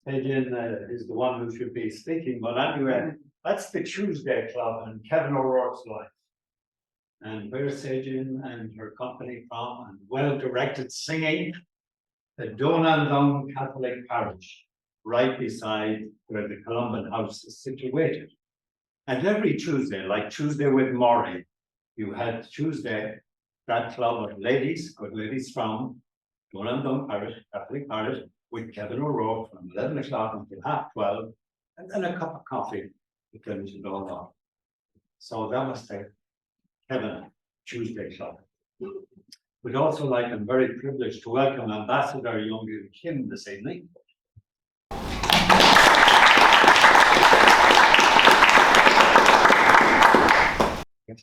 P'yon is the one who should be speaking, but anyway, that's the Tuesday Club and Kevin O'Rourke's life. And where's P'yon and her company from? And well-directed singing, the Donandong Catholic Parish, right beside where the Columban House is situated. And every Tuesday, like Tuesday with Maury, you had Tuesday, that club of ladies, good ladies from Donandong Parish, Catholic Parish, with Kevin O'Rourke from 11 o'clock until 12:30, and then a cup of coffee to finish it all off. So that was the Kevin Tuesday Club. We'd also like, I'm very privileged to welcome Ambassador Yujoo and Kim this evening.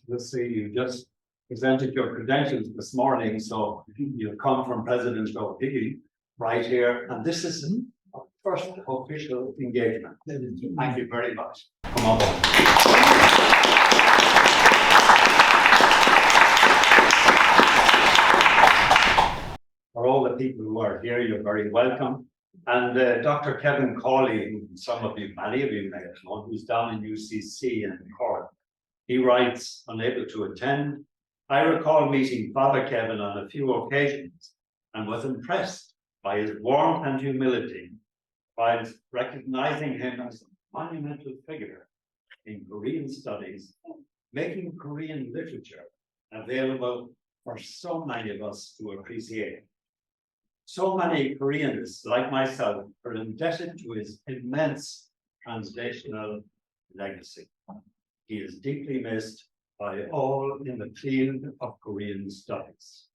Let's see, you just presented your credentials this morning, so you've come from President O'Higgins right here, and this is our first official engagement. Thank you very much. Come on. For all the people who are here, you're very welcome. And Dr. Kevin Cawley, who some of you, many of you may have known, who's down in UCC in Cork. He writes, unable to attend. I recall meeting Father Kevin on a few occasions and was impressed by his warmth and humility, while recognizing him as a monumental figure in Korean studies, making Korean literature available for so many of us to appreciate. So many Koreans, like myself, are indebted to his immense translational legacy. He is deeply missed by all in the field of Korean studies.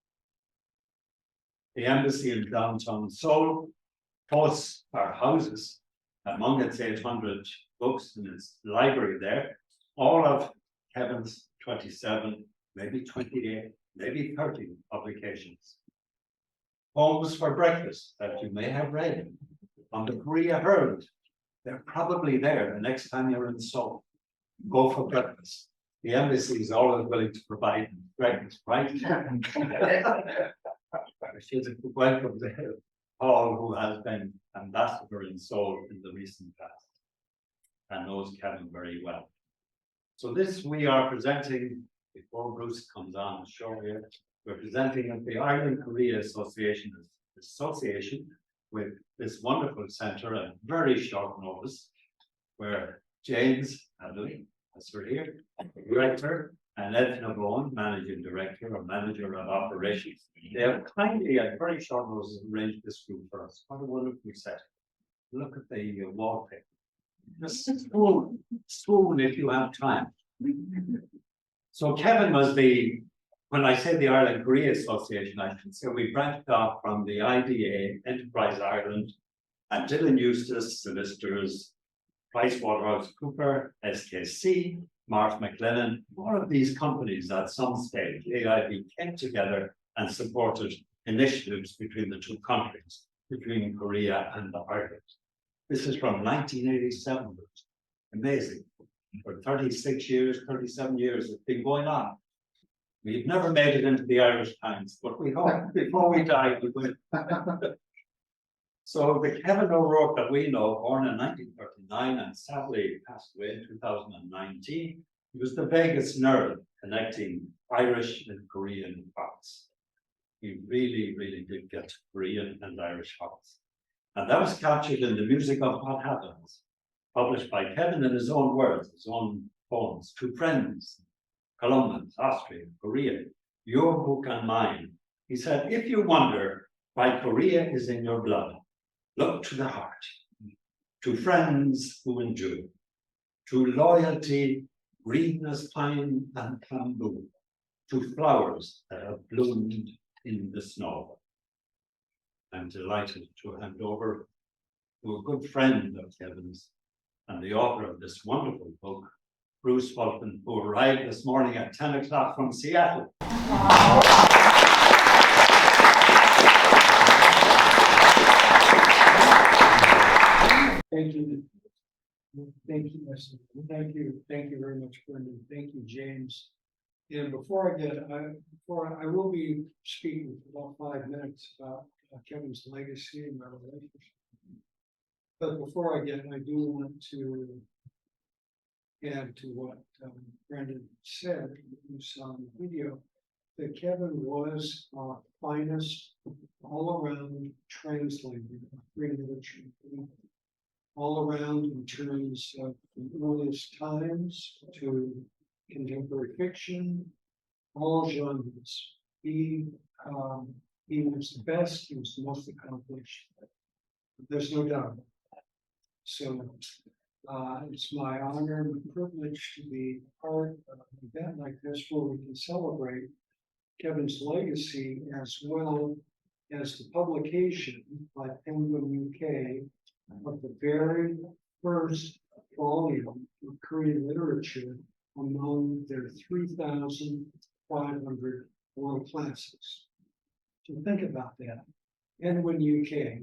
The embassy in downtown Seoul hosts our houses among its 800 books in its library there, all of Kevin's 27, maybe 28, maybe 30 publications. Poems for breakfast that you may have read on the Korea Herald. They're probably there the next time you're in Seoul. Go for breakfast. The embassy is always willing to provide breakfast, right? She's a welcome to Paul, who has been ambassador in Seoul in the recent past and knows Kevin very well. So this we are presenting, before Bruce comes on the show here, we're presenting at the Ireland Korea Association with this wonderful centre at very short notice, where James Hadley, as we're here, director, and Edna Bowen, managing director or manager of operations. They have kindly, at very short notice, arranged this group for us. What a wonderful set. Look at the wallpaper. Just swoon if you have time. So Kevin was when I say the Ireland Korea Association, I should say we branched off from the IDA, Enterprise Ireland, and Dillon Eustace, solicitors, PricewaterhouseCoopers, SKC, Mark McLennan, all of these companies at some stage, AIB came together and supported initiatives between the two countries, between Korea and Ireland. This is from 1987. Amazing. For 36 years, 37 years, it's been going on. We've never made it into the Irish Times, but we hope before we die, we will. So the Kevin O'Rourke that we know, born in 1939 and sadly passed away in 2019, he was the vagus nerve connecting Irish and Korean hearts. He really, really did get Korean and Irish hearts. And that was captured in the music of What Happens, published by Kevin in his own words, his own poems, to friends, Colombians, Austria, Korea, your book and mine. He said, if you wonder why Korea is in your blood, look to the heart, to friends who endure, to loyalty, green as pine and bamboo, to flowers that have bloomed in the snow. I'm delighted to hand over to a good friend of Kevin's and the author of this wonderful book, Bruce Fulton, who arrived this morning at 10 o'clock from Seattle. Thank you. Thank you, Leslie. Thank you. Thank you very much, Brendan. Thank you, James. And before I will be speaking for about 5 minutes about Kevin's legacy and my relationship. But before I do want to add to what Brendan said, you saw in the video, that Kevin was our finest all-around translator of Korean literature, all around in terms of the earliest times to contemporary fiction, all genres. He was the best, he was the most accomplished. There's no doubt. So it's my honor and privilege to be part of an event like this where we can celebrate Kevin's legacy as well as the publication by Penguin UK of the very first volume of Korean literature among their 3,500 world classics. So think about that. Penguin UK,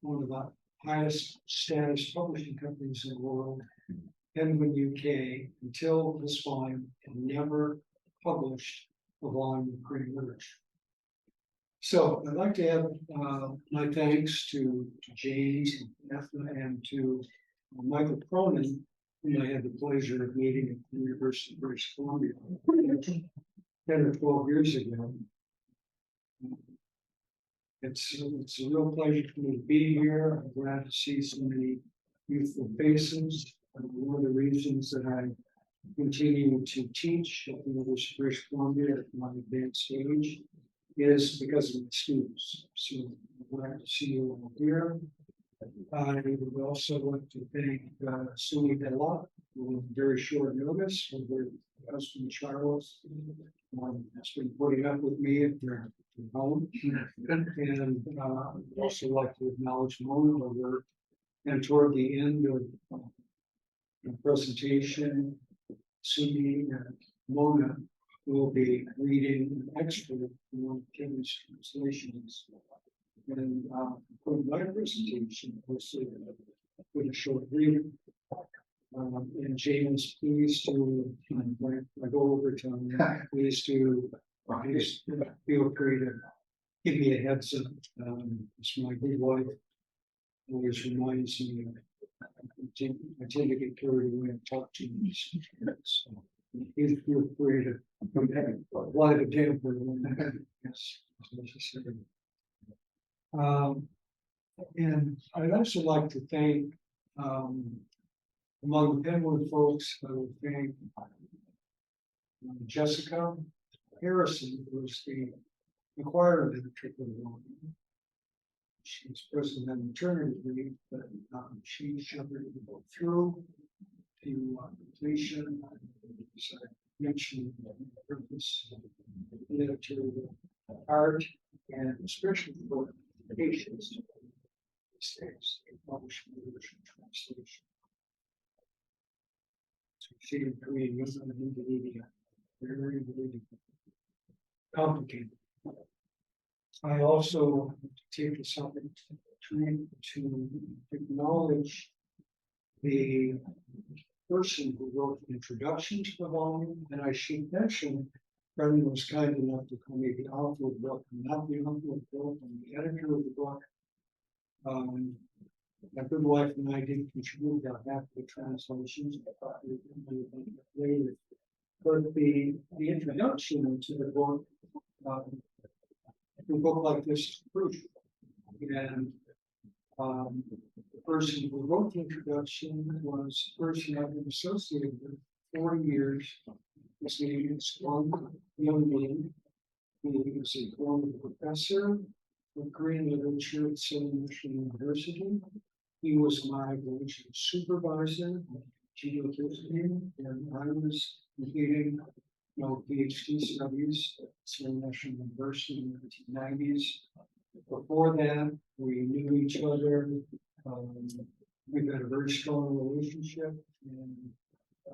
one of the highest status publishing companies in the world, Penguin UK, until this volume, had never published a volume of Korean literature. So I'd like to add my thanks to James and Ethna and to Michael Cronin, whom I had the pleasure of meeting at the University of British Columbia 10 or 12 years ago. It's a real pleasure for me to be here. I'm glad to see so many youthful faces. One of the reasons that I continue to teach at the University of British Columbia at my advanced age is because of the students. So I'm glad to see you all here. I would also like to thank Sumi Della for very short notice for her husband Charles. Has been putting up with me at their home. And I'd also like to acknowledge Mona over. And toward the end of the presentation, Sumi and Mona will be reading an excerpt from one of Kevin's translations. And for my presentation, with a short reading. And James, please to, I go over time, please to feel free to give me a heads up. It's my good wife always reminds me I tend to get carried away and talk too much. So please feel free to apply the damper when yes, as necessary. And I'd also like to thank among the Penguin folks, I would thank Jessica Harrison, who is the choir editor for the volume. She's present on maternity leave, but she shepherded the book through to completion. As I mentioned, the purpose, literature, art, and especially for patients. States, publishing literature translation. So she in Korean, was on Indonesia, very complicated. I also take this opportunity to acknowledge the person who wrote the introduction to the volume, and I should mention Brendan was kind enough to call me the author of the book, not the author of the book, I'm the editor of the book. My good wife and I did contribute about half the translations, later. But the introduction to the book, a book like this is crucial. And the person who wrote the introduction was a person I've been associated with 40 years. His name is P'yon Hyeyong. He is a former professor of Korean literature at Seoul University. He was my religious supervisor at University, and I was completing PhD studies at Seoul National University in the 1990s. Before that, we knew each other. We've had a very strong relationship, and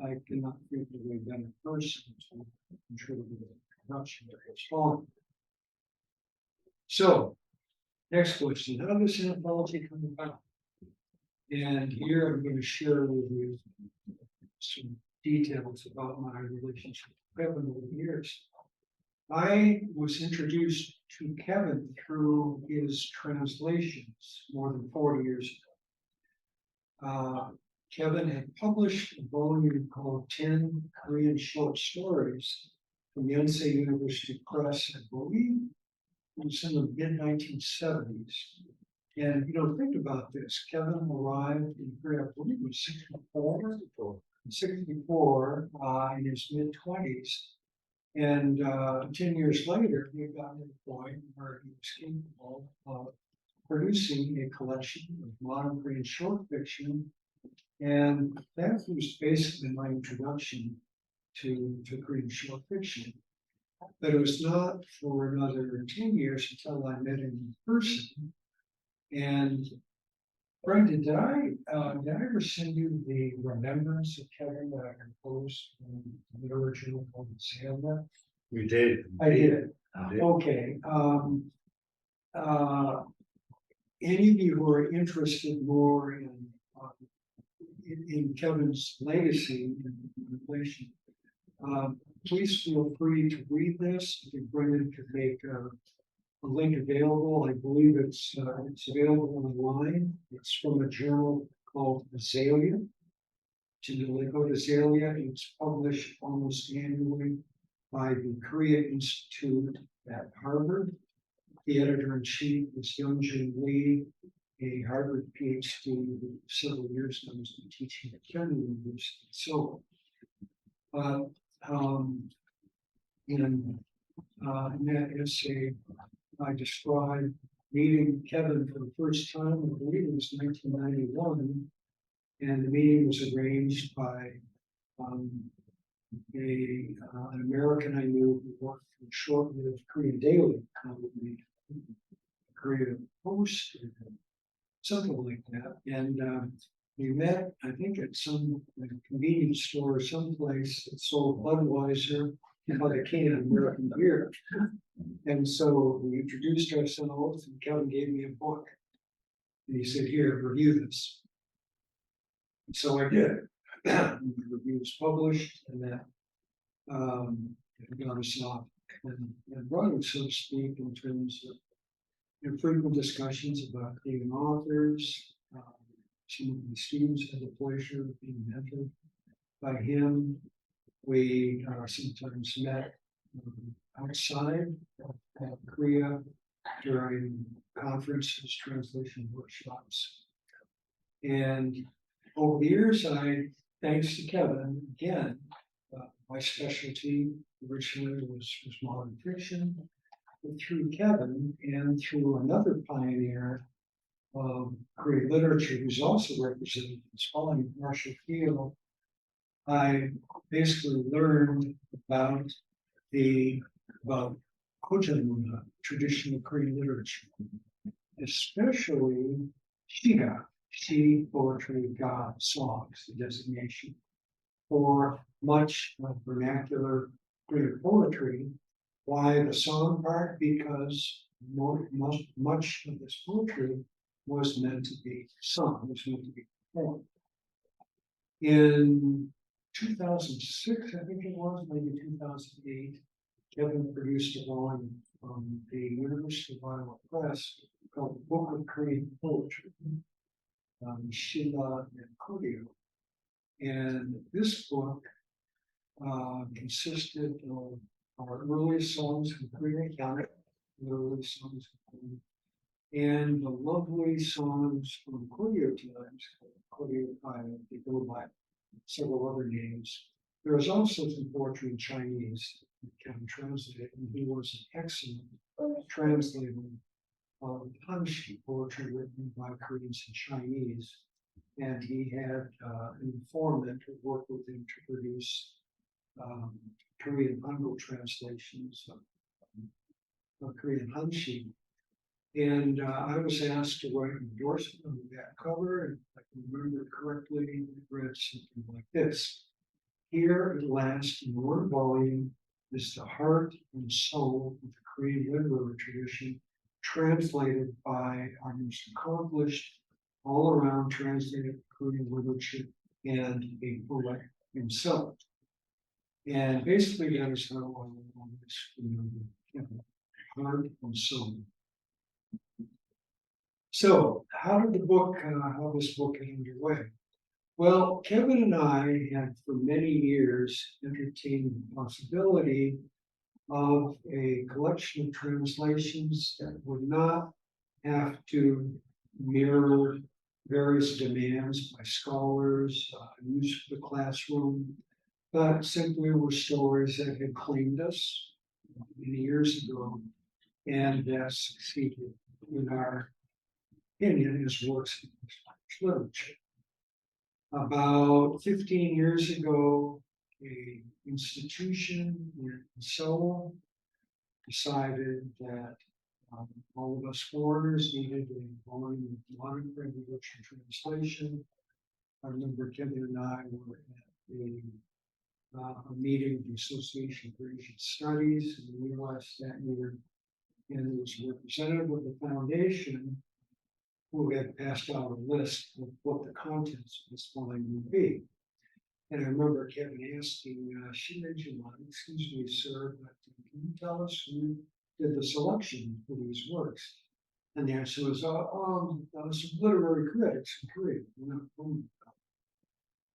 I cannot think of a better person to contribute to the production of this song. So, next question: how does anthology come about? And here I'm going to share with you some details about my relationship with Kevin over the years. I was introduced to Kevin through his translations more than 40 years ago. Kevin had published a volume called 10 Korean Short Stories from Yonsei University Press, I believe it was in the mid-1970s. And think about this. Kevin arrived in Korea, I believe it was 64, in his mid-20s. And 10 years later, he got to the point where he was capable of producing a collection of modern Korean short fiction. And that was basically my introduction to Korean short fiction. But it was not for another 10 years until I met him in person. And Brendan, did I ever send you the remembrance of Kevin that I composed in the original called Sandra? You did. I did. You did. Okay. Any of you who are interested more in Kevin's legacy and relation, please feel free to read this. I think Brendan could make a link available. I believe it's available online. It's from a journal called Azalea. To go to Azalea, it's published almost annually by the Korea Institute at Harvard. The editor-in-chief is Young-Jin Lee, a Harvard PhD who several years ago has been teaching at Kennedy University. So, in that essay, I described meeting Kevin for the first time, I believe it was 1991, and the meeting was arranged by an American I knew who worked for short-lived Korean Daily, probably Korea Post, or something like that. And we met, I think, at some convenience store, someplace that sold Budweiser and like a can of American beer. And so we introduced ourselves, and Kevin gave me a book. And he said, "Here, review this." And so I did. The review was published, and that got us off and running, so to speak, in terms of frequent discussions about being authors. Some of the students had the pleasure of being mentored by him. We sometimes met outside of Korea during conferences, translation workshops. And over the years, thanks to Kevin, again, my specialty originally was modern fiction. But through Kevin and through another pioneer of Korean literature who's also represented in this volume, Marshall Field, I basically learned about Kojanuna, traditional Korean literature, especially Shiga, Shi poetry, God songs, the designation for much of vernacular Korean poetry. Why the song part? Because much of this poetry was meant to be sung, was meant to be performed. In 2006, I think it was, maybe 2008, Kevin produced a volume from the University of Iowa Press called the Book of Korean Poetry, Shilla and Koryo. And this book consisted of our earliest songs from Korean, the earliest songs from Korean, and the lovely songs from Koryo times, Koryo, they go by several other names. There is also some poetry in Chinese that Kevin translated, and he was an excellent translator of Hanshi, poetry written by Koreans in Chinese. And he had an informant who worked with him to produce Korean Hangul translations of Korean Hanshi. And I was asked to write an endorsement on that cover, and if I can remember correctly, it read something like this: "Here at last, in one volume, is the heart and soul of the Korean literary tradition, translated by our most accomplished, all-around translated Korean literature and a poet himself." And basically that is how I always remember, heart and soul. So how did how this book get underway? Well, Kevin and I had for many years entertained the possibility of a collection of translations that would not have to mirror various demands by scholars, use for the classroom, but simply were stories that had claimed us many years ago and that succeeded in our opinion as works of literature. About 15 years ago, a institution in Seoul decided that all of us foreigners needed a volume of modern English translation. I remember Kevin and I were at a meeting of the Association for Asian Studies in the U.S. that year, and there was a representative of the foundation who had passed out a list of what the contents of this volume would be. And I remember Kevin asking, she mentioned one, excuse me, sir, but can you tell us who did the selection for these works? And the answer was, some literary critics in Korea.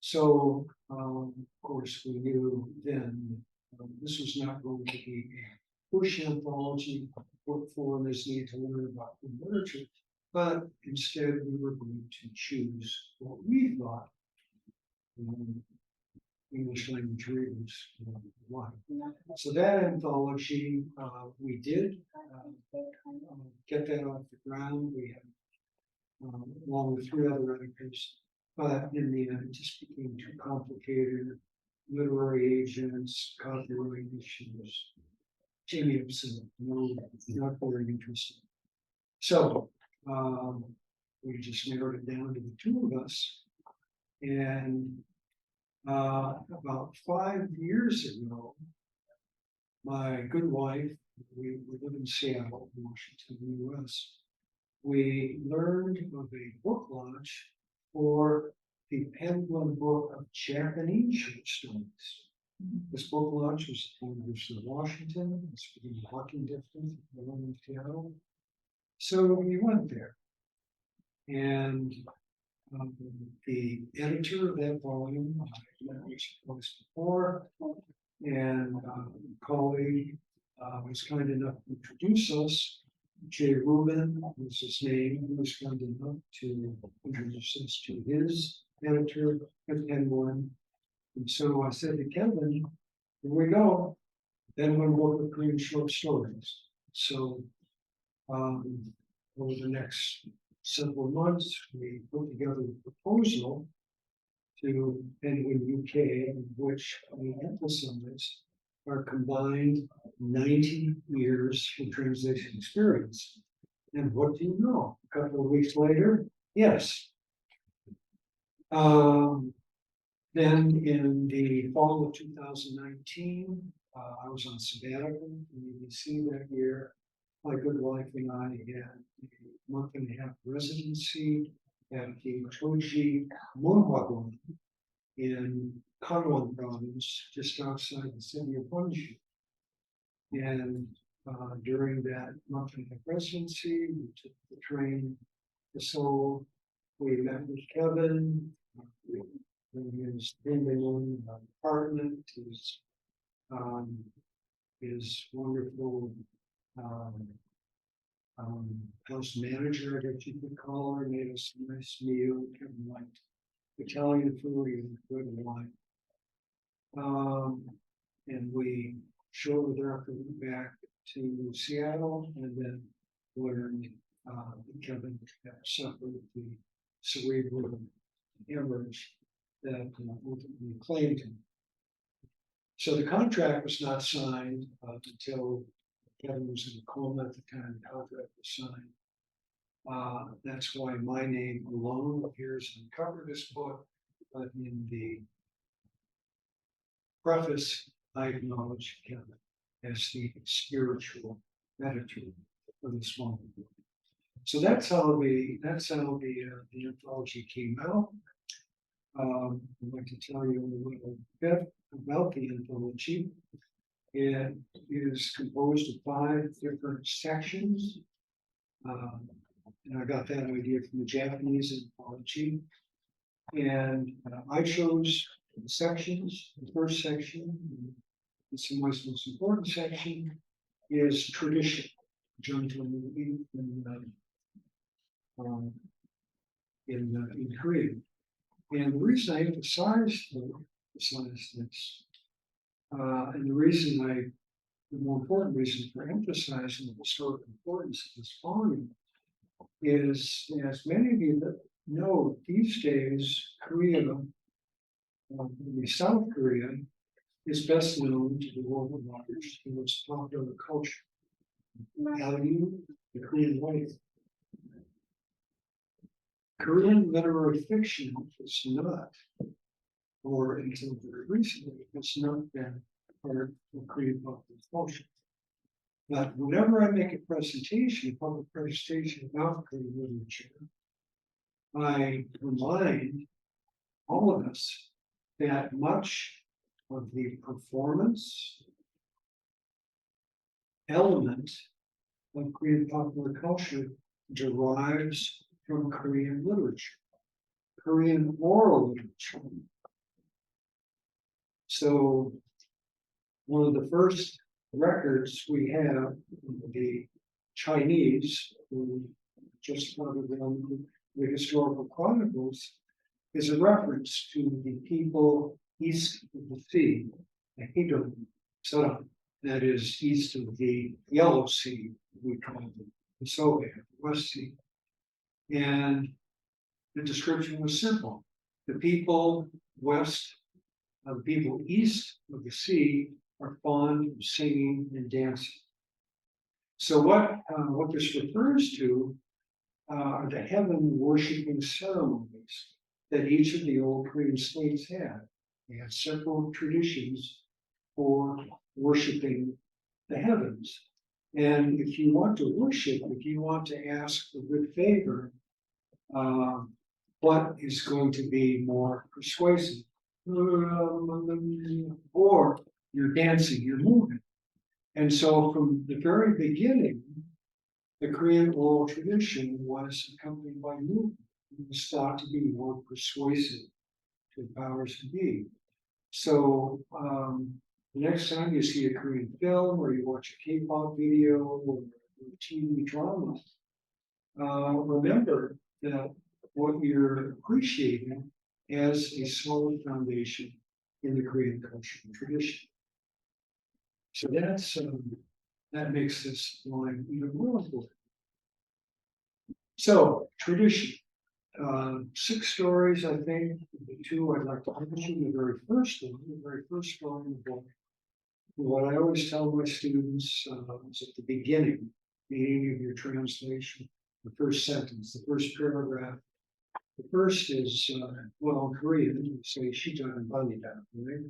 So, of course, we knew then this was not going to be a push anthology for foreigners need to learn about the literature, but instead we were going to choose what we thought English language readers like. So that anthology, we did get that off the ground. We had, along with 3 other editors, but in the end, it just became too complicated. Literary agents, copyright issues. Jimmy was not very interesting. So we just narrowed it down to the 2 of us. And about 5 years ago, my good wife, we live in Seattle, Washington, US, we learned of a book launch for the Penguin book of Japanese short stories. This book launch was at the University of Washington. It's within walking distance of Seattle. So we went there. And the editor of that volume, I met once before, and a colleague was kind enough to introduce us. Jay Rubin was his name. He was kind enough to introduce us to his editor at Penguin. And so I said to Kevin, here we go. Then we'll work with Korean short stories. So over the next several months, we put together a proposal to Penguin UK, in which we emphasized our combined 90 years of translation experience. And what do you know? A couple of weeks later, yes. Then in the fall of 2019, I was on sabbatical in UBC that year. My good wife and I had a month-and-a-half residency at the Chonghui in Kangwon province, just outside the city of Gwangju. And during that month-and-a-half residency, we took the train to Seoul. We met with Kevin. In his apartment, his wonderful house manager, I guess you could call her, made us a nice meal. Kevin liked Italian food and good wine. And we shortly thereafter went back to Seattle and then learned that Kevin had suffered the cerebral hemorrhage that ultimately claimed him. So the contract was not signed until Kevin was in a coma at the time the contract was signed. That's why my name alone appears on the cover of this book, but in the preface, I acknowledge Kevin as the spiritual editor of this one book. So that's how the anthology came out. I'd like to tell you a little bit about the anthology. It is composed of 5 different sections. And I got that idea from the Japanese anthology. And I chose the sections. The first section, it's the most important section, is tradition. John told me in Korea. And the reason I emphasize this, and the more important reason for emphasizing the historical importance of this volume is, as many of you know, these days, Korea, South Korea, is best known to the world at large in its popular culture. Hallyu, the Korean life. Korean literary fiction is not, or until very recently, has not been part of Korean popular culture. But whenever I make a presentation, a public presentation about Korean literature, I remind all of us that much of the performance element of Korean popular culture derives from Korean literature, Korean oral literature. So one of the first records we have, the Chinese, who just started on the historical chronicles, is a reference to the people east of the sea, the Hedong, that is east of the Yellow Sea, we call it the Soviet West Sea. And the description was simple. The people the people east of the sea are fond of singing and dancing. So what this refers to are the heaven worshiping ceremonies that each of the old Korean states had. They had several traditions for worshiping the heavens. And if you want to worship, if you want to ask for good favor, what is going to be more persuasive? Or you're dancing, you're moving. And so from the very beginning, the Korean oral tradition was accompanied by movement. It was thought to be more persuasive to the powers to be. So the next time you see a Korean film or you watch a K-pop video or a TV drama, remember that what you're appreciating as a solid foundation in the Korean culture and tradition. So that makes this line even more important. So tradition, 6 stories, I think. The 2 I'd like to mention. The very first story in the book. What I always tell my students is at the beginning of your translation, the first sentence, the first paragraph. The first is, well, in Korean, you say "시작은 빨리다," right?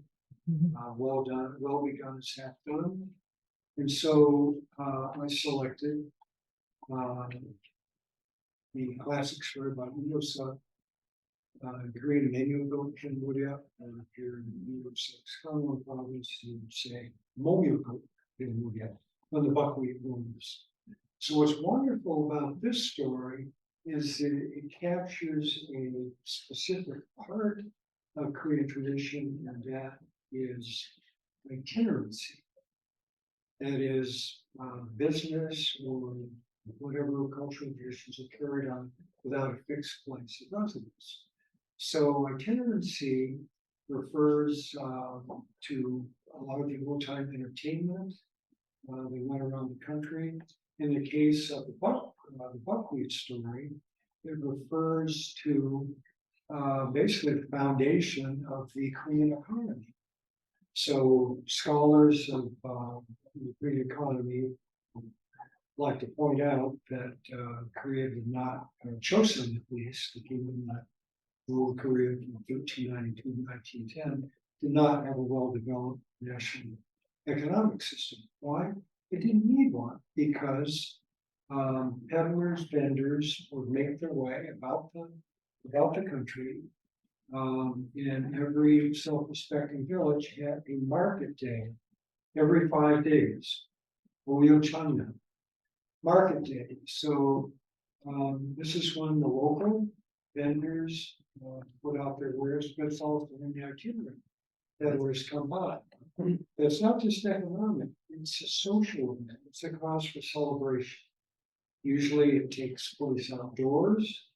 Well done, well begun is half done. And so I selected the classic story about Uyosa, Korean Menyogo Kenmuria, and if you're in New York's Congo province, you would say Momyogo Kenmuria, on the buckwheat blooms. So what's wonderful about this story is that it captures a specific part of Korean tradition, and that is itinerancy. That is business or whatever cultural traditions are carried on without a fixed place of residence. So itinerancy refers to a lot of the wartime entertainment. They went around the country. In the case of the buckwheat story, it refers to basically the foundation of the Korean economy. So scholars of the Korean economy like to point out that Korea did not, or Chosun at least, the kingdom that ruled Korea from 1392 to 1910, did not have a well-developed national economic system. Why? It didn't need one, because peddlers, vendors would make their way about the country, And every self-respecting village had a market day every 5 days. China market day. So this is when the local vendors put out their wares, but it's also when the itinerant peddlers come by. It's not just economic, it's a social event, it's a cause for celebration. Usually it takes place outdoors.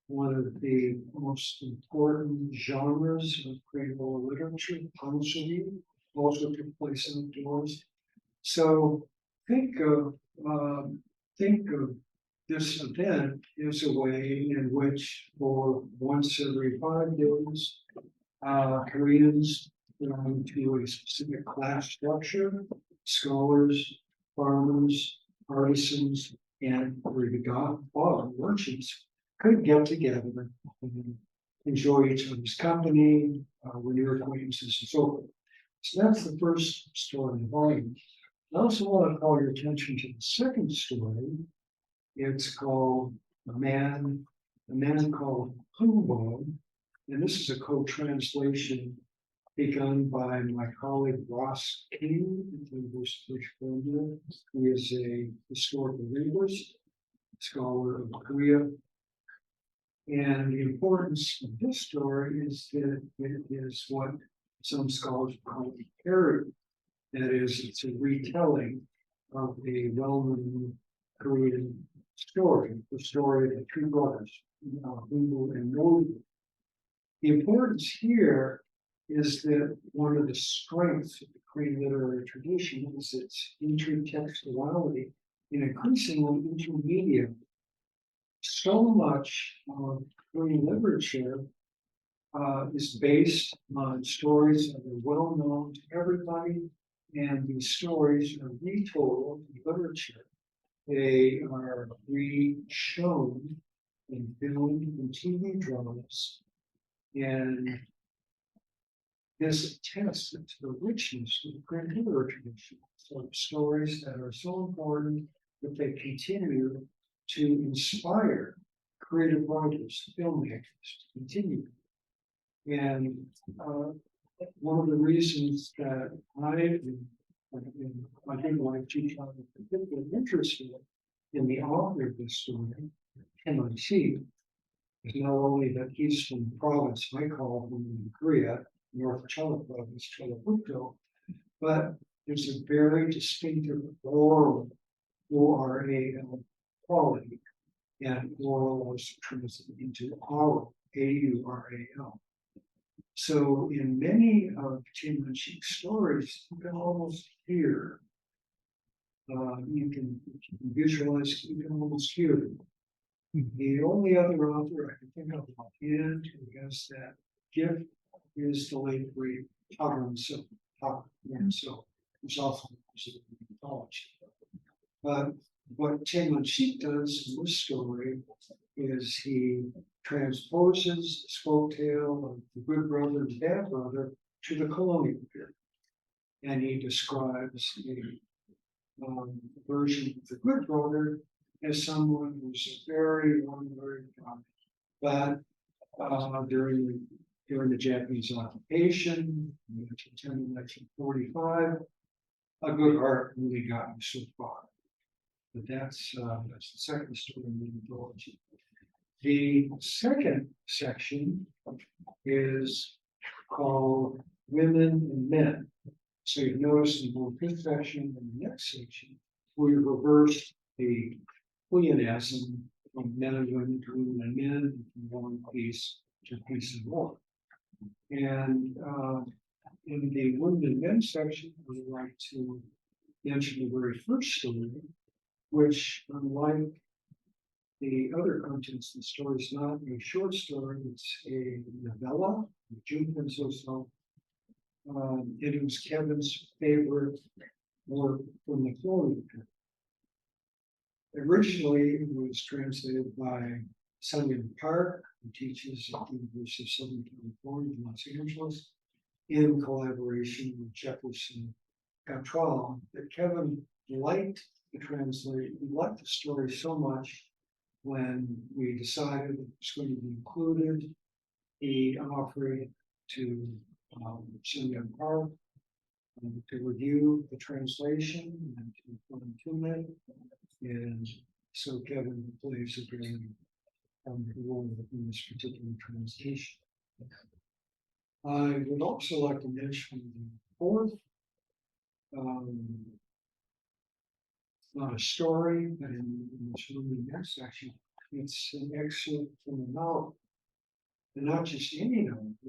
One of the most important genres of creole literature, poetry, also took place outdoors. So think of this event as a way in which, for once every 5 days, Koreans belong to a specific class structure: scholars, farmers, artisans, and merchants could get together and enjoy each other's company, renew acquaintances, and so forth. So that's the first story in the volume. I also want to call your attention to the second story. It's called a man called Hubo, and this is a co-translation begun by my colleague Ross King at the University of Columbia. He is a historical linguist, scholar of Korea. And the importance of this story is that it is what some scholars call a parody. That is, it's a retelling of a well-known Korean story, the story of the two brothers, Hubo and Moonlit. The importance here is that one of the strengths of the Korean literary tradition is its intertextuality and increasingly intermediate. So much of Korean literature is based on stories that are well known to everybody, and these stories are retold in literature. They are re-shown in film and TV dramas, and this attests to the richness of the Korean literary tradition. So stories that are so important that they continue to inspire creative writers, filmmakers to continue. And one of the reasons that I think like Chee-Chong is particularly interested in the author of this story, Kim Aeran, is not only that he's from the province I call home in Korea, North Cholla province, Chollabukdo, but there's a very distinctive oral O-R-A-L quality, and oral was translated into oral, A-U-R-A-L. So in many of Kim Aeran's stories, you can almost hear, you can visualize, you can almost hear them. The only other author I can think of offhand who has that gift is the late great Pak Wanso, who's also in mythology. But what Kim Aeran does in this story is he transposes this folktale of the good brother and bad brother to the colonial period. And he describes a version of the good brother as someone who's very kind. But during the Japanese occupation, 1945, a good heart really got me so far. But that's the second story in the mythology. The second section is called Women and Men. So you've noticed in both this section and the next section, we reversed the pleonasm from men and women to women and men, and from war and peace to peace and war. And in the women and men section, I would like to mention the very first story, which, unlike the other contents of the story, is not a short story, it's a novella, Yujoo and Kim Aeran. It was Kevin's favorite work from the colonial period. Originally, it was translated by Sunny Park, who teaches at the University of Southern California in Los Angeles, in collaboration with Jefferson Gattrell. That Kevin liked the story so much when we decided it was going to be included he offered to send them part to review the translation and to fine-tune it. And so Kevin plays a very role in this particular translation. I would also like to mention the fourth, not a story, but in this movie next section, it's an excerpt from a novel, and not just any novel, a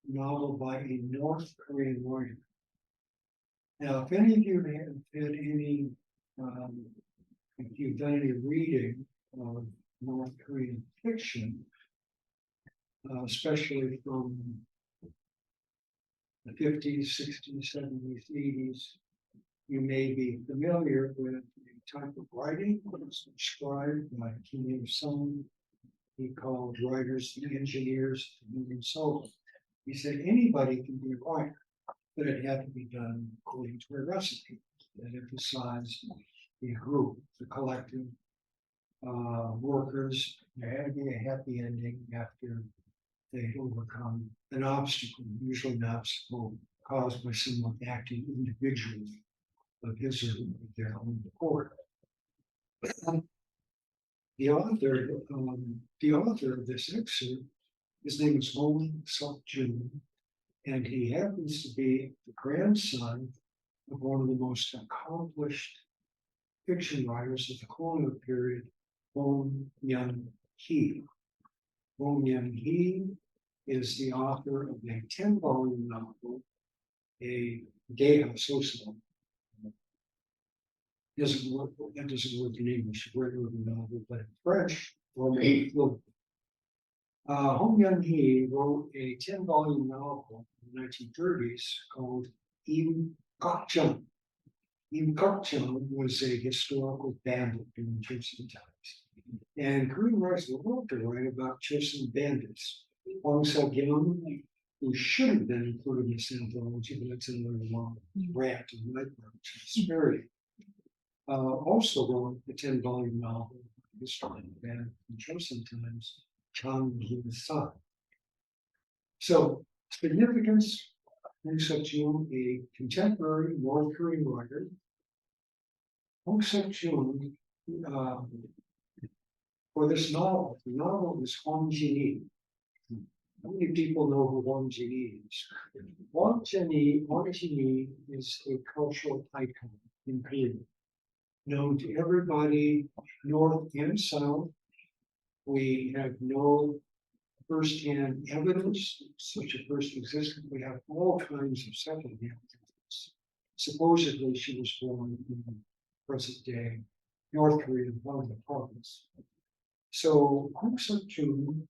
novel by a North Korean writer. Now, if any of you have had any, if you've done any reading of North Korean fiction, especially from the 50s, 60s, 70s, 80s, you may be familiar with a type of writing that's described by Kim Aeran. He called writers the engineers and so on. He said anybody can be a writer, but it had to be done according to a recipe that emphasized the group, the collective workers. There had to be a happy ending after they overcome an obstacle, usually an obstacle caused by someone acting individually of his or their own accord. The author of this excerpt, his name is Hong Seok-jun, and he happens to be the grandson of one of the most accomplished fiction writers of the colonial period, P'yon Hyeyong. P'yon Hyeyong is the author of a 10-volume novel, a Geha Sosal. That doesn't work in English, regular novel, but in French, Romain fluent. P'yon Hyeyong wrote a 10-volume novel in the 1930s called Im Gok-chung. Im Gok-chung was a historical bandit during Joseon times. And Korean writers love to write about Joseon bandits. Hong Seok-jun, who should have been included in this anthology, but it's another long rant and nightmare, which is very also wrote the 10-volume novel, History of the Band in Joseon times, Chonghui. So, significance, Hong Seok-jun, a contemporary North Korean writer. Hong Seok-jun, for this novel, the novel is Hwang Jin-hee. How many people know who Hwang Jin-hee is? Hwang Jin-hee is a cultural icon in Korea, known to everybody, north and south. We have no first-hand evidence such a person existed. We have all kinds of second-hand evidence. Supposedly, she was born in present-day North Korea, one of the province. So Hong Seok-jun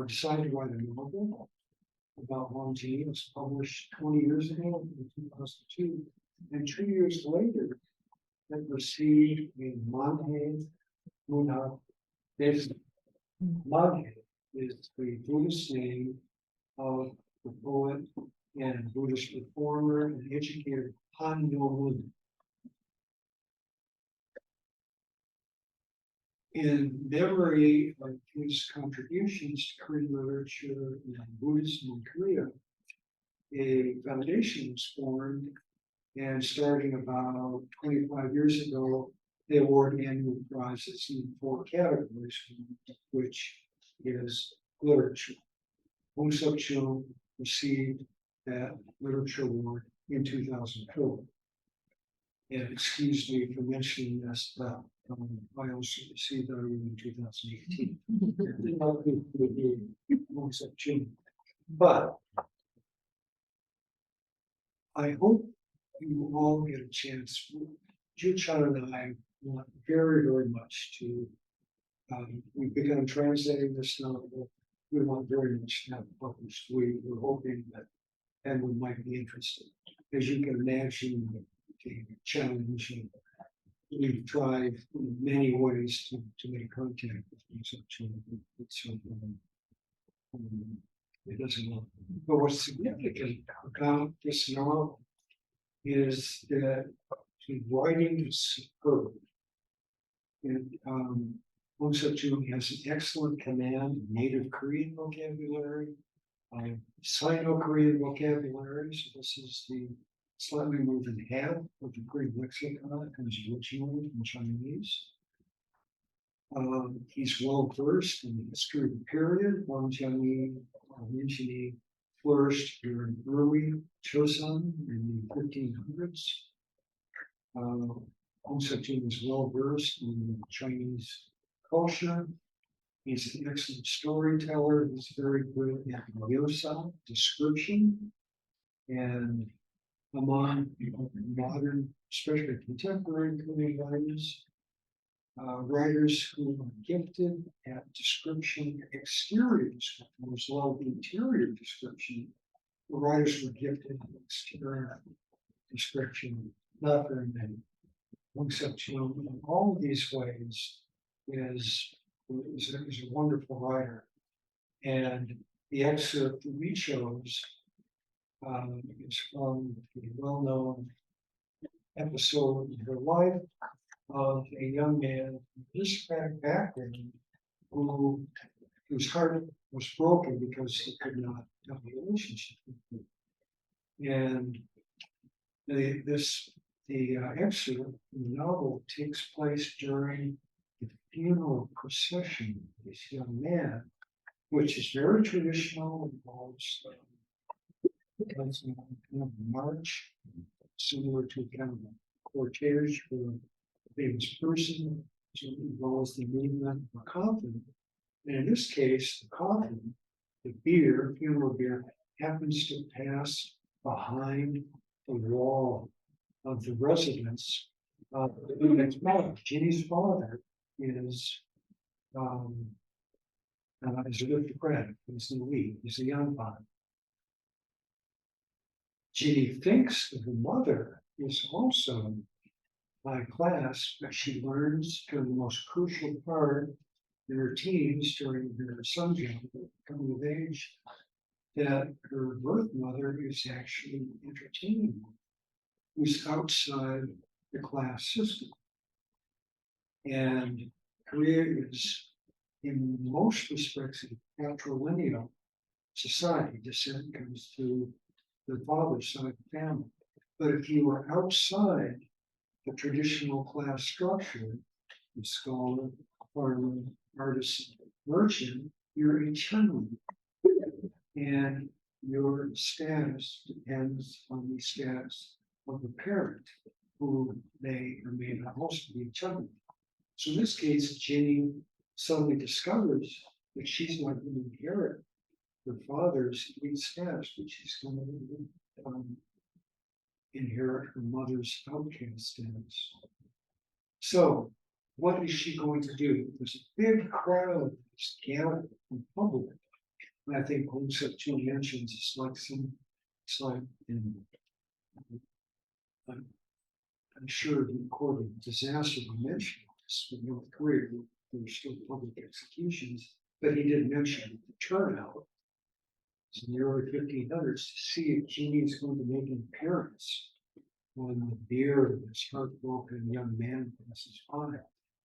decided to write a novel about Hwang Jin-hee. It was published 20 years ago, in 2002, and 2 years later, it received a Manhye Munhak designation. Manhye is the Buddhist name of the poet and Buddhist reformer and educator Han Yo-mun. In memory of his contributions to Korean literature and Buddhism in Korea, a foundation was formed, and starting about 25 years ago, they award annual prizes in 4 categories, which is literature. Hong Seok-jun received that literature award in 2004. And excuse me for mentioning this, but I also received that award in 2018. Hong Seok-jun. But I hope you all get a chance. Joo-chan and I want very, very much to, we've begun translating this novel. We want very much to have it published. We're hoping that everyone might be interested. As you can imagine, the challenge, and we've tried in many ways to make contact with such it doesn't work. But what's significant about this novel is that the writing is superb. And Hong Seok-jung has an excellent command of native Korean vocabulary, Sino-Korean vocabulary, so this is the slightly more than half of the Korean lexicon comes originally from Chinese. He's well versed in the history of the period. Wang Jiangyi flourished during early Joseon in the 1500s. Hong Seok-jung is well versed in Chinese culture. He's an excellent storyteller. He's very good at Myosa description. And among modern, especially contemporary Korean writers, writers who are gifted at description, exterior description, there's a lot of interior description. The writers were gifted at exterior description, not very many. Hong Seok-jung, in all of these ways, is a wonderful writer. And the excerpt that we chose is from the well-known episode in her life of a young man with Hispanic background whose heart was broken because he could not have a relationship with her. And the excerpt in the novel takes place during the funeral procession of this young man, which is very traditional, involves kind of march, similar to kind of a cortege for a famous person, so it involves the movement of a coffin. And in this case, the coffin, the beer, funeral beer, happens to pass behind the wall of the residence of the mother. Ginny's father is a good friend. He's the lead. He's a young father. Ginny thinks that her mother is also high class, but she learns during the most crucial part in her teens, during her son's coming of age, that her birth mother is actually entertaining, who's outside the class system. And Korea is, in most respects, a patrilineal society. Descent comes through the father's side of the family. But if you were outside the traditional class structure, the scholar, farmer, artist, merchant, you're a Chinese. And your status depends on the status of the parent, who may or may not also be a Chinese. So in this case, Ginny suddenly discovers that she's not going to inherit her father's elite status, but she's going to inherit her mother's outcast status. So what is she going to do? There's a big crowd that's gathered in public. And I think Hong Seok-jung mentions it's like in, I'm sure the court of disaster will mention this with North Korea. There were still public executions, but he did mention the turnout in the early 1500s to see if Ginny is going to make an appearance when the bier of this heartbroken young man passes by.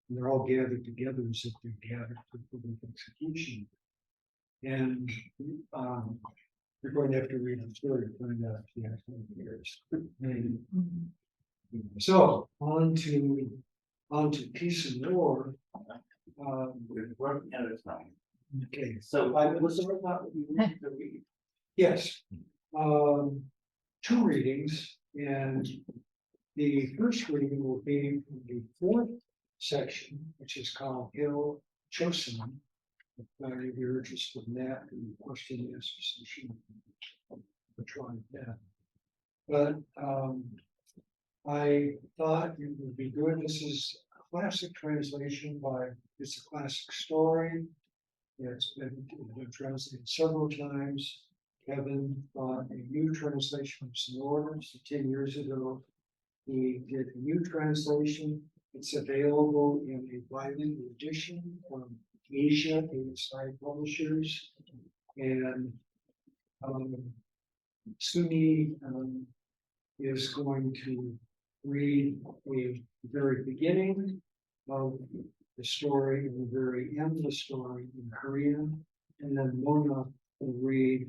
And they're all gathered together as if they're gathered for public execution. And you're going to have to read the story to find out if the actual appears. So on to peace and war. We're out of time. Okay. So Was there about you wanted to read? Yes. Two readings, and the first reading will be from the fourth section, which is called Hill Chosen. If you're interested in that, the question and answer session, we're trying that. But I thought it would be good. This is a classic translation it's a classic story. It's been translated several times. Kevin bought a new translation of some orders 10 years ago. He did a new translation. It's available in a bilingual edition from Asia, inside publishers. And Suni is going to read the very beginning of the story and the very end of the story in Korean, and then Mona will read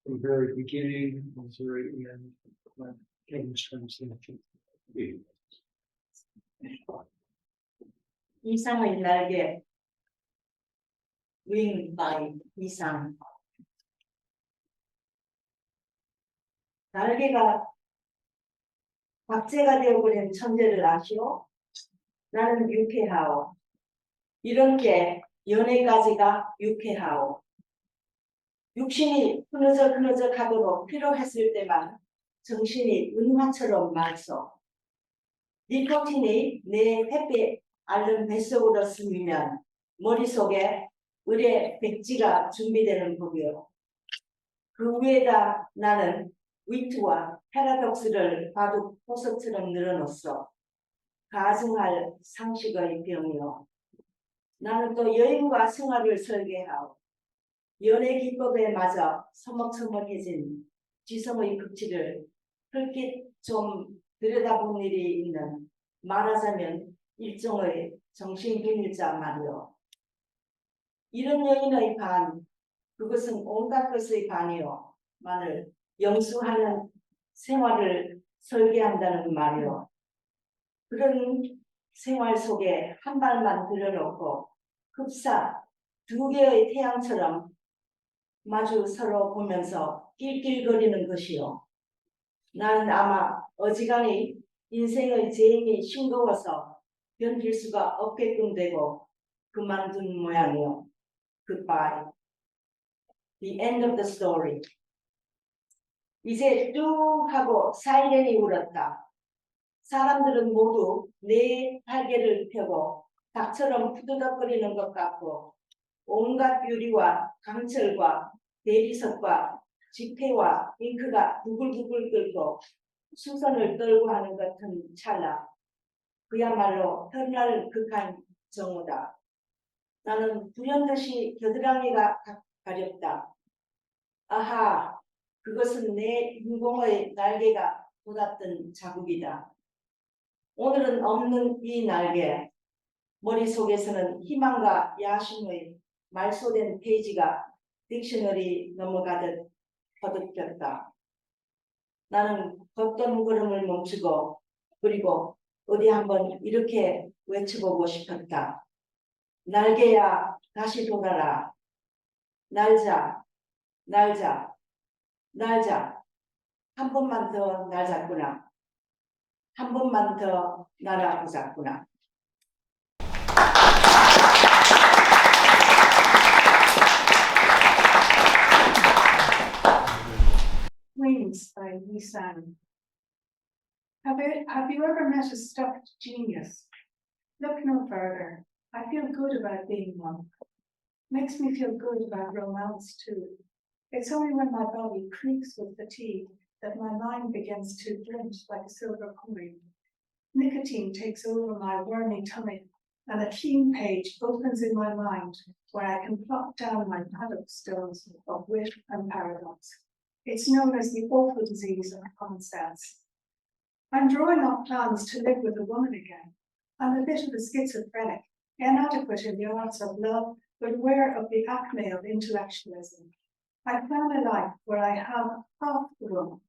the very beginning and the very end when Kevin's translation. 이상의 날개 Wing by 이상. 날개가 박제가 되어버린 천재를 아시오? 나는 유쾌하오. 이렇게 연애까지가 유쾌하오. 육신이 흐느적흐느적하도록 필요했을 때만 정신이 은화처럼 맑소. 니코틴이 내 햇빛 앓는 뱃속으로 스미면 머릿속에 의뢰 백지가 준비되는 법이요. 그 위에다 나는 위트와 패러독스를 바둑 보석처럼 늘어놓소. 가증할 상식의 병이요. 나는 또 여행과 생활을 설계하오. 연애 기법에 맞아 서먹서먹해진 지성의 극치를 흘낏 좀 들여다본 일이 있는, 말하자면 일종의 정신비밀자 말이요. 이런 여인의 반, 그것은 온갖 것의 반이요. 만을 영수하는 생활을 설계한다는 말이요. 그런 생활 속에 한 발만 들여놓고 흡사 두 개의 태양처럼 마주 서로 보면서 낄낄거리는 것이요. 나는 아마 어지간히 인생의 재행이 싱거워서 견딜 수가 없게끔 되고 그만둔 모양이요. Goodbye. The end of the story. 이제 뚝 하고 사이렌이 울었다. 사람들은 모두 내 날개를 펴고 닭처럼 푸드덕거리는 것 같고 온갖 유리와 강철과 대리석과 지폐와 잉크가 부글부글 끓고 수선을 떨고 하는 같은 찰나. 그야말로 털날 극한 정오다. 나는 불현듯이 겨드랑이가 가렵다. 아하, 그것은 내 인공의 날개가 돋았던 자국이다. 오늘은 없는 이 날개, 머릿속에서는 희망과 야심의 말소된 페이지가 딕셔너리 넘어가듯 거듭겼다. 나는 걷던 걸음을 멈추고 그리고 어디 한번 이렇게 외쳐보고 싶었다. 날개야 다시 돌아라. 날자, 날자, 날자. 한 번만 더 날잡구나. 한 번만 더 날아보자꾸나. Wings by Yi-san. Have you ever met a stuffed genius? Look no further. I feel good about being one. Makes me feel good about romance too. It's only when my body creaks with fatigue that my mind begins to glint like a silver coin. Nicotine takes over my wormy tummy, and a clean page opens in my mind where I can plot down my paddock stones of wit and paradox. It's known as the awful disease of common sense. I'm drawing up plans to live with a woman again. I'm a bit of a schizophrenic, inadequate in the arts of love, but aware of the acme of intellectualism. I plan a life where I have half the woman.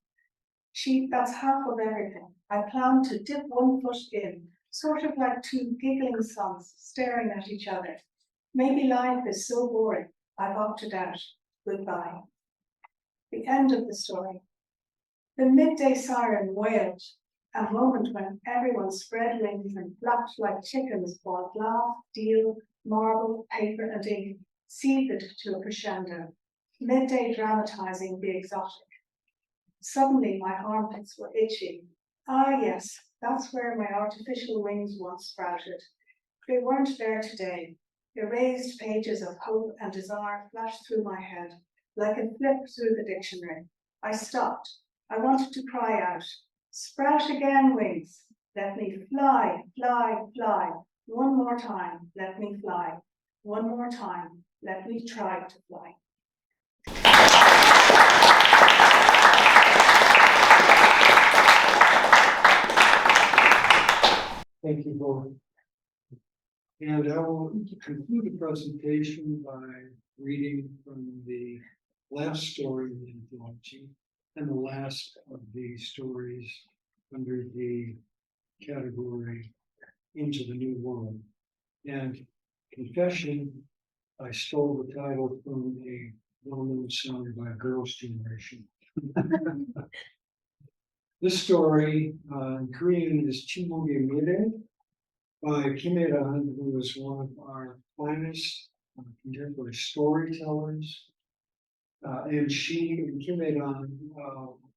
That's half of everything. I plan to dip one foot in, sort of like two giggling sons staring at each other. Maybe life is so boring, I've opted out. Goodbye. The end of the story. The midday siren wailed, a moment when everyone spread wings and flapped like chickens while glass, steel, marble, paper, and ink seethed to a crescendo. Midday dramatizing the exotic. Suddenly my armpits were itchy. Ah yes, that's where my artificial wings once sprouted. They weren't there today. Erased pages of hope and desire flashed through my head, like a flip through the dictionary. I stopped. I wanted to cry out, sprout again, wings. Let me fly, fly, fly. One more time, let me fly. One more time, let me try to fly. Thank you both. And I will conclude the presentation by reading from the last story in the anthology and the last of the stories under the category Into the New World. And confession, I stole the title from a well-known song by Girls' Generation. This story in Korean is Chonghui by Kim Aeran, who is one of our finest contemporary storytellers. And Kim Aeran,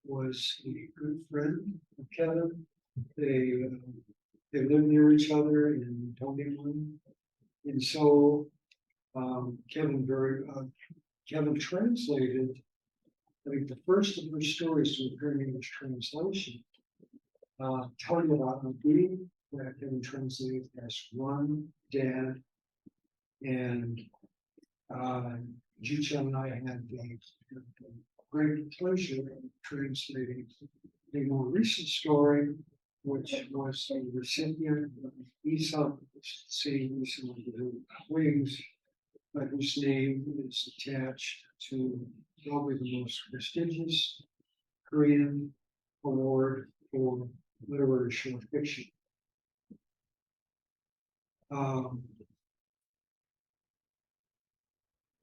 was a good friend of Kevin. They lived near each other in Dongdaemun in Seoul. Kevin translated, I think, the first of her stories to appear in English translation. Tell You About Me, that Kevin translated as Run, Dad, and Yujoo and I had the great pleasure of translating a more recent story, which was a recipient of Aesop, saying wings, but whose name is attached to probably the most prestigious Korean award for literary short fiction.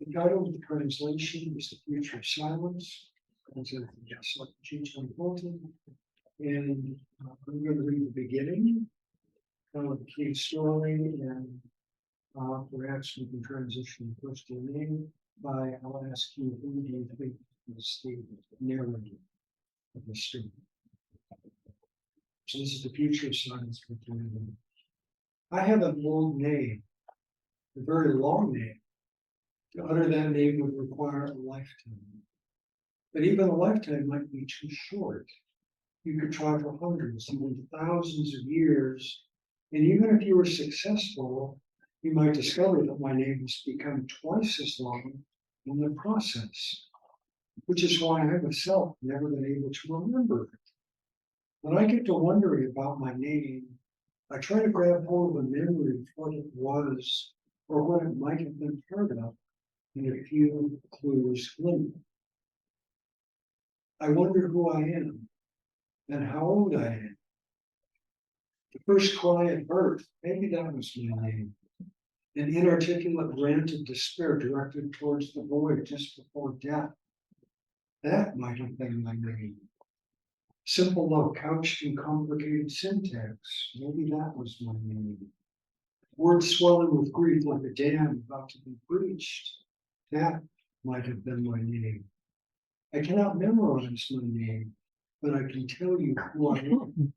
The title of the translation is The Future of Silence, as of Yujoo and Fulton. And I'm going to read the beginning of the key story, and perhaps we can transition first to the name by, I'll ask you, who do you think is the narrator of the story? So this is The Future of Silence for Curated. I have an old name, a very long name. To utter that name would require a lifetime. But even a lifetime might be too short. You could try for hundreds, even thousands of years. And even if you were successful, you might discover that my name has become twice as long in the process, which is why I myself never been able to remember it. When I get to wondering about my name, I try to grab hold of a memory of what it was or what it might have been part of in a few clues gleaned. I wonder who I am and how old I am. The first cry at birth, maybe that was my name. An inarticulate rant of despair directed towards the void just before death. That might have been my name. Simple love couched in complicated syntax, maybe that was my name. Words swelling with grief like a dam about to be breached, that might have been my name. I cannot memorize my name, but I can tell you who I am.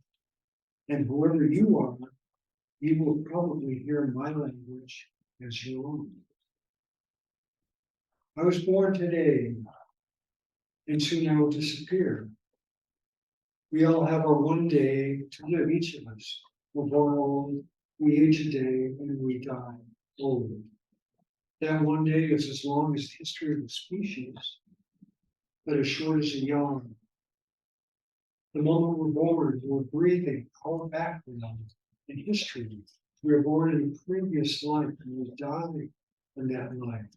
And whoever you are, you will probably hear my language as your own. I was born today, and soon I will disappear. We all have our one day to live, each of us. We're born old, we age a day, and we die old. That one day is as long as the history of the species, but as short as a yawn. The moment we're born, we're breathing our background in history. We are born in a previous life, and we die in that life.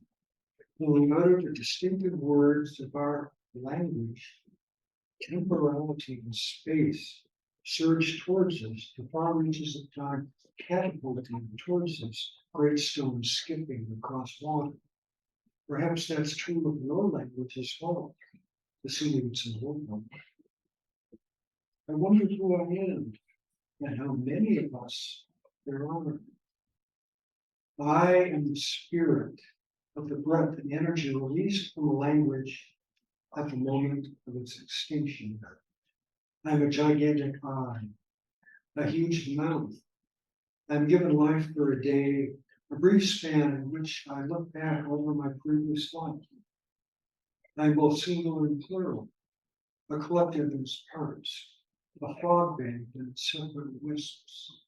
When we utter the distinctive words of our language, temporality and space surge towards us, the far reaches of time catapulting towards us, great stones skipping across water. Perhaps that's true of your language as well, assuming it's an old one. I wonder who I am and how many of us there are. I am the spirit of the breath and energy released from a language at the moment of its extinction. I'm a gigantic eye, a huge mouth. I'm given life for a day, a brief span in which I look back over my previous life. I'm both singular and plural, a collective in its parts, a fog bank in its separate wisps.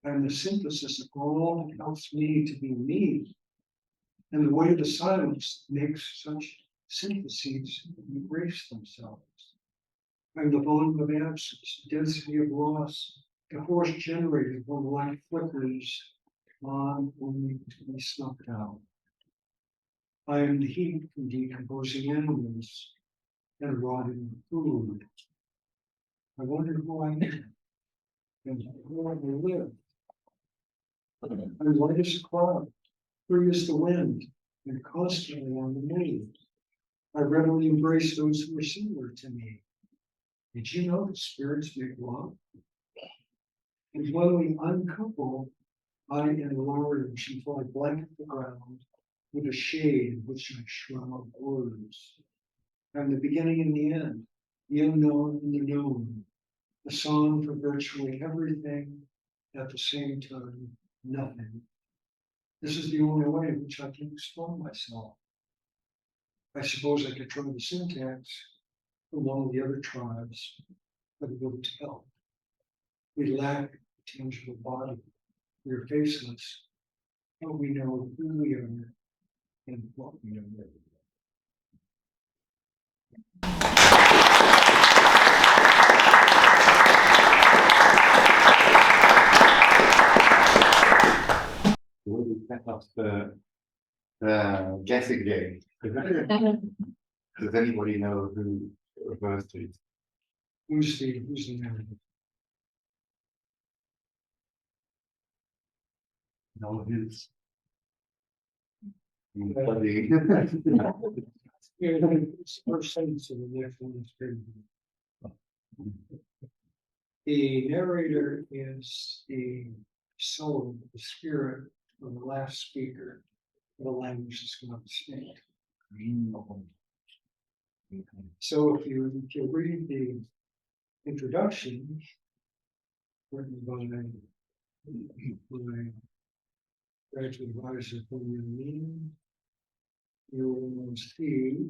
I'm the synthesis of all that helps me to be me, and the weight of the silence that makes such syntheses embrace themselves. I'm the volume of absence, the density of loss, the force generated when light flickers on only to be snuffed out. I am the heat from decomposing animals and rotting food. I wonder who I am and where I live. I'm light as a cloud, free as the wind, and constantly on the move. I readily embrace those who are similar to me. Did you know that spirits make love? And when we uncouple, I enlarge until I blanket the ground with a shade which I shroud words. I'm the beginning and the end, the unknown and the known, the song for virtually everything, at the same time, nothing. This is the only way in which I can explain myself. I suppose I could try the syntax from one of the other tribes, but it wouldn't help. We lack a tangible body. We are faceless, but we know who we are and what we are. We set up the guessing game. Does anybody know who it refers to? Who's the narrative? No, his. Yeah, it's the first sentence of the next one is very good. The narrator is the soul, the spirit of the last speaker of the language that's going to speak. So if you read the introduction written by graduate advisor P'yon Hyeyong, you will see.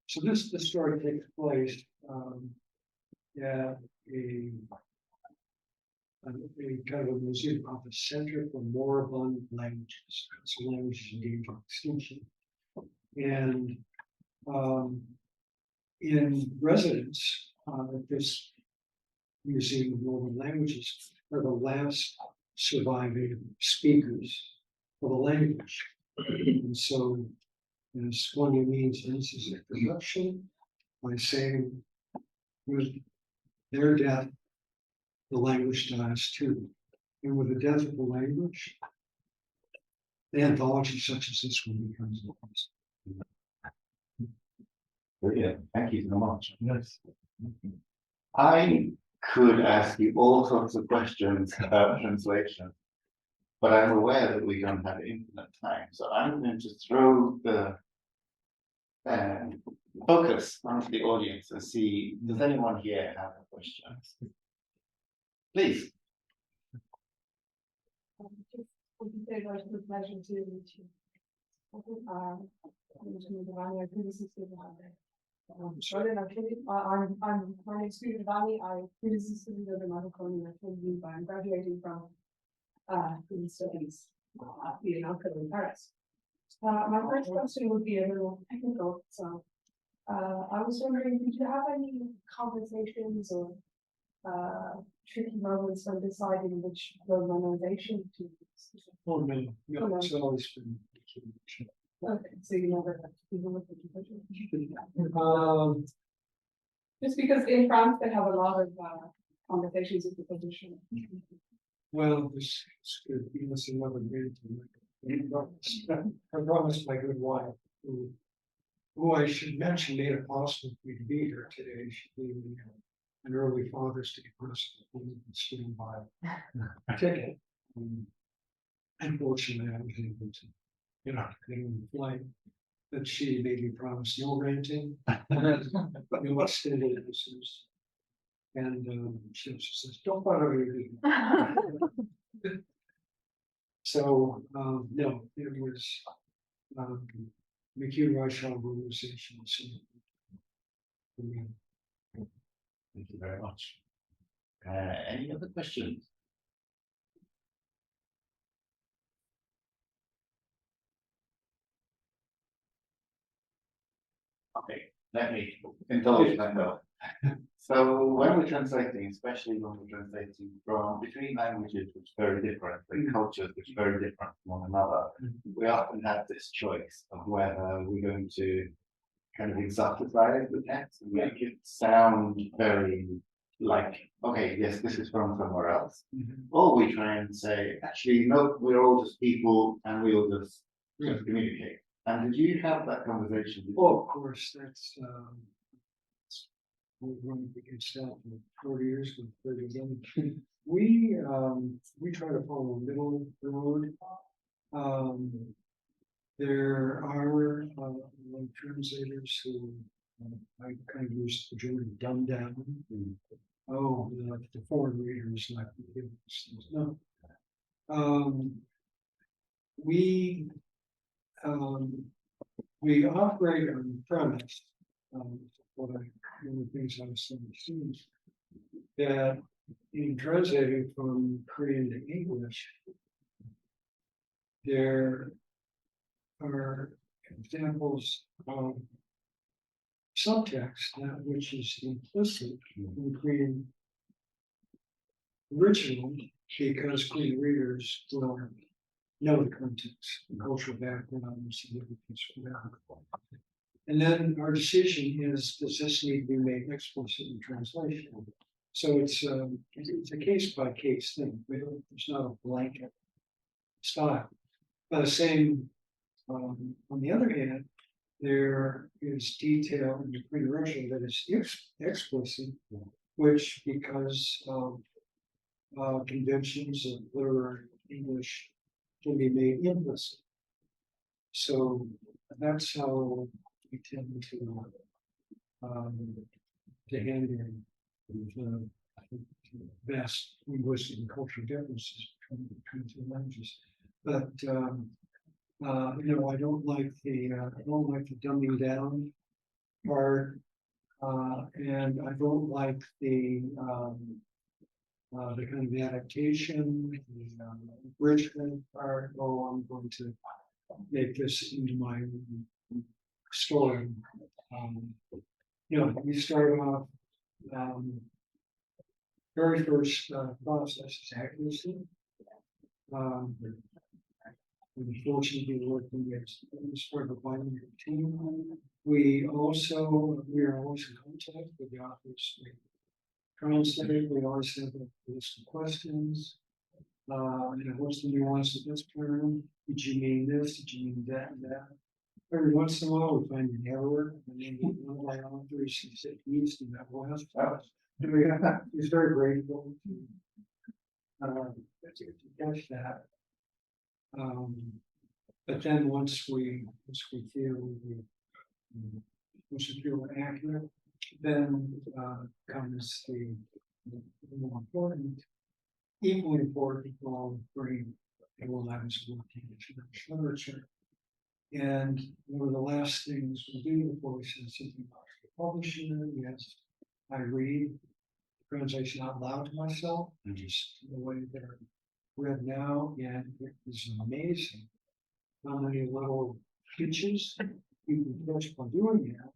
So this story takes place at a kind of a museum called the Center for Moribund Languages. So languages in danger of extinction. And in residence at this Museum of Moribund Languages are the last surviving speakers of the language. And so, as one of means, this is a production by saying, with their death, the language dies too. And with the death of the language, the anthology such as this one becomes lost. Brilliant, thank you so much. Yes. I could ask you all sorts of questions about translation, but I'm aware that we don't have infinite time, so I'm going to throw the focus onto the audience and see, does anyone here have a question? Please. Thank you very much. It's a pleasure to meet you. My name is Stephen Vani. I previously studied under my colonial. I'm graduating from Green Studies at the Unsettle in Paris. My first question would be a little technical. So I was wondering, did you have any conversations or tricky moments when deciding which romanization to use? Oh, no, it's always been. Okay, so you never have to deal with it. Just because in France they have a lot of conversations with the position. Well, this could give us another minute. I promised my good wife, who I should mention made it possible for me to be here today. She gave me an early Father's Day present and stand by a ticket. Unfortunately, I was able to, get on the flight. But she made me promise no renting, no extended uses. And she also says, don't bother me. So, no, it was McHugh Rushall organization. Thank you very much. Any other questions? Okay, let me indulge myself. So when we're translating, especially when we're translating from between languages which are very different, and cultures which are very different from one another, we often have this choice of whether we're going to kind of exoticize the text and make it sound very like, okay, yes, this is from somewhere else. Or we try and say, actually, no, we're all just people and we'll just communicate. And did you have that conversation? Oh, of course, that's, we're running against that for 40 years with 30 years. We try to follow a middle road. There are, like translators who, I kind of use the term dumb down. Oh, the foreign readers like no. We operate on the premise, one of the things I've seen, that in translating from Korean to English, there are examples of subtext, that which is implicit in Korean original, because Korean readers will know the context, the cultural background, and significance for that. And then our decision is, does this need to be made explicit in translation? So it's a case by case thing. There's not a blanket style. But the same, on the other hand, there is detail in the Korean Russian that is explicit, which because of conventions of literary English can be made implicit. So that's how we tend to handle the vast linguistic and cultural differences between two languages. But I don't like the dumbing down part, and I don't like the kind of adaptation, the abridgment part. Oh, I'm going to make this into my story. We start off. Very first process is accuracy. Unfortunately, working with sort of a binary team. We are always in contact with the authors. We translate. We always have a list of questions. What's the nuance of this term? Did you mean this? Did you mean that? And that? Every once in a while, we find an error, and then one of my authors said east and that west. He's very grateful to catch that. But then once we feel we're accurate, then comes the more important, equally important of bringing the lines of international literature. And one of the last things we do before we send something out to the publisher, yes, I read the translation out loud to myself, just the way they're read now, and it is amazing how many little pitches you can catch by doing that.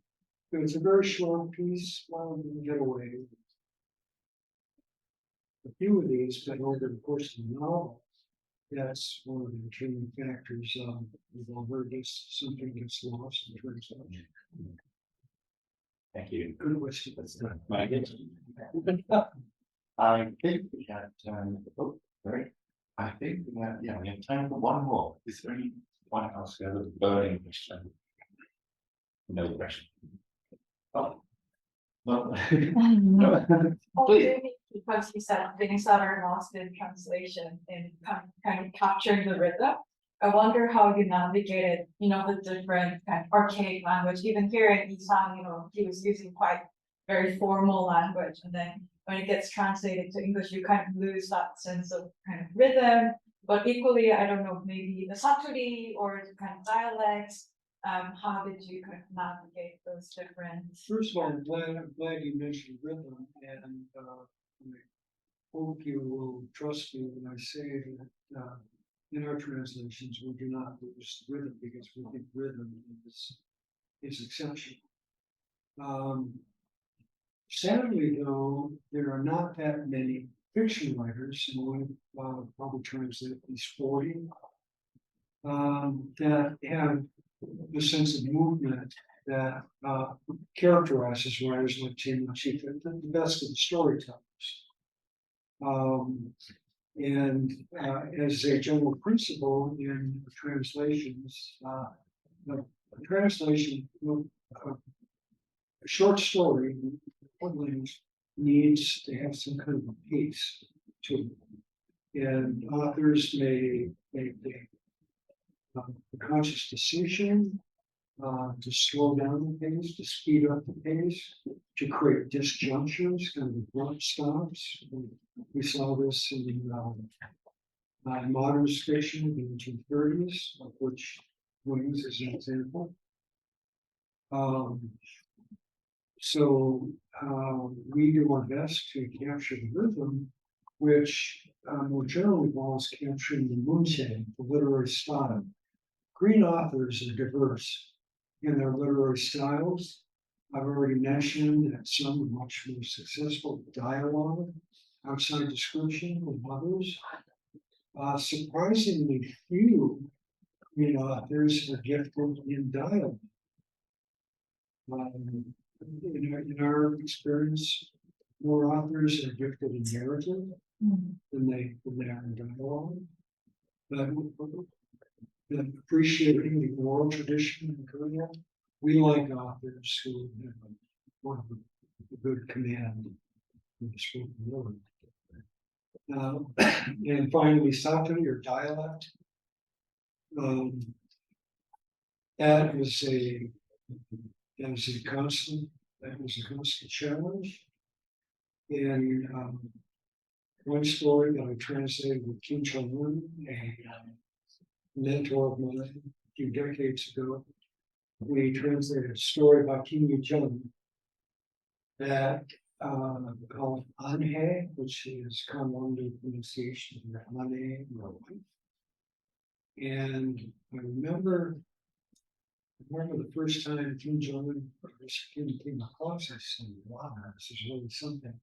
But it's a very short piece, well, you can get away with a few of these, but over the course of the novel, that's one of the determining factors. We've all heard this, something gets lost in translation. Thank you. Good question. I think we have time. Oh, sorry. I think we have time for one more. Is there anyone else who has a burning question? No question. Oh, no. Please. Because you said things that are lost in translation and kind of capturing the rhythm. I wonder how you navigated, the different kind of archaic language. Even here in Isang, he was using quite very formal language, and then when it gets translated to English, you kind of lose that sense of kind of rhythm. But equally, I don't know, maybe the saturi or the kind of dialects. How did you kind of navigate those different? First of all, I'm glad you mentioned rhythm, and I hope you will trust me when I say that in our translations we do not lose rhythm because we think rhythm is exceptional. Sadly, though, there are not that many fiction writers, and we probably translate at least 40, that have the sense of movement that characterizes writers like Tim and Chief, the best of the storytellers. And as a general principle in translations, the translation, a short story needs to have some kind of a pace to it. And authors may make a conscious decision to slow down the pace, to speed up the pace, to create disjunctures, kind of abrupt stops. We saw this in modernist fiction in the 1930s, of which Wings is an example. So we do our best to capture the rhythm, which more generally involves capturing the moonlit, the literary style. Green authors are diverse in their literary styles. I've already mentioned that some are much more successful with dialogue, outside description than others. Surprisingly few green authors are gifted in dialogue. In our experience, more authors are gifted in narrative than they are in dialogue. But appreciating the oral tradition in Korea, we like authors who have a good command of the spoken word. And finally, satire or dialect. That was a constant challenge. And one story that I translated with Kim Aeran, a mentor of mine a few decades ago, we translated a story by Kim Aeran that called Anhe, which is Kanwondu pronunciation of Ane, my wife. And I remember the first time Kim came across, I said, wow, this is really something.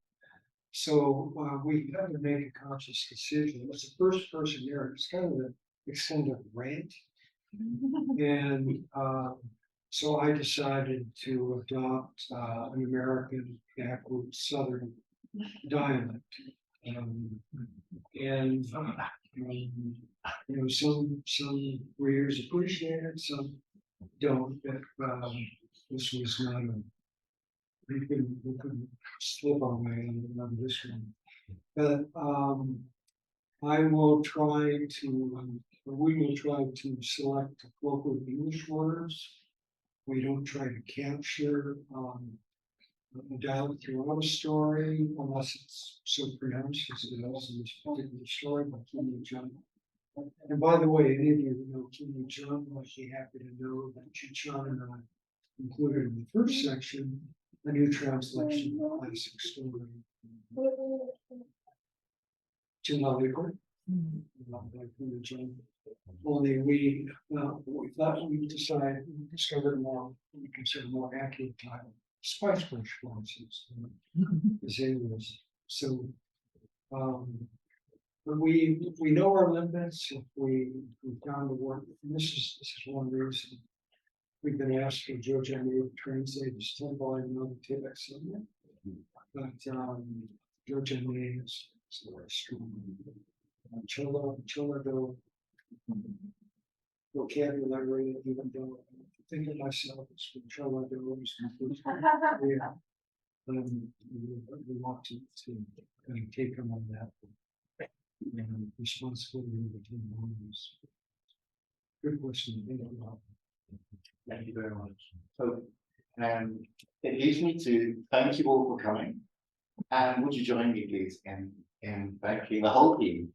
So we had to make a conscious decision. It was the first person there. It's kind of an extended rant. And so I decided to adopt an American backwoods Southern dialect. Some readers appreciate it, some don't. But this was not a we couldn't slip our way on this one. But I will try to. We will try to select local English words. We don't try to capture a dialect throughout a story unless it's so pronounced as it is in this particular story by Kim Aeran. And by the way, any of you who know Kim Aeran might be happy to know that Chichon and I included in the first section a new translation of the classic story. Only we thought we discovered more, we consider more accurate title, Spice Bush Fluences, as it was. So, but we know our limits. If we've done the work, and this is one reason we've been asked for Cho Chongnae to translate this 10-volume novel Tibet Summit. But Cho Chongnae is very strong. Chola vocabulary, even though I think of myself as from Chola yeah. We want to kind of take them on that responsibility of the 10 volumes. Good question. Thank you very much. So, it leaves me to thank you all for coming. And would you join me, please, in thanking the whole team?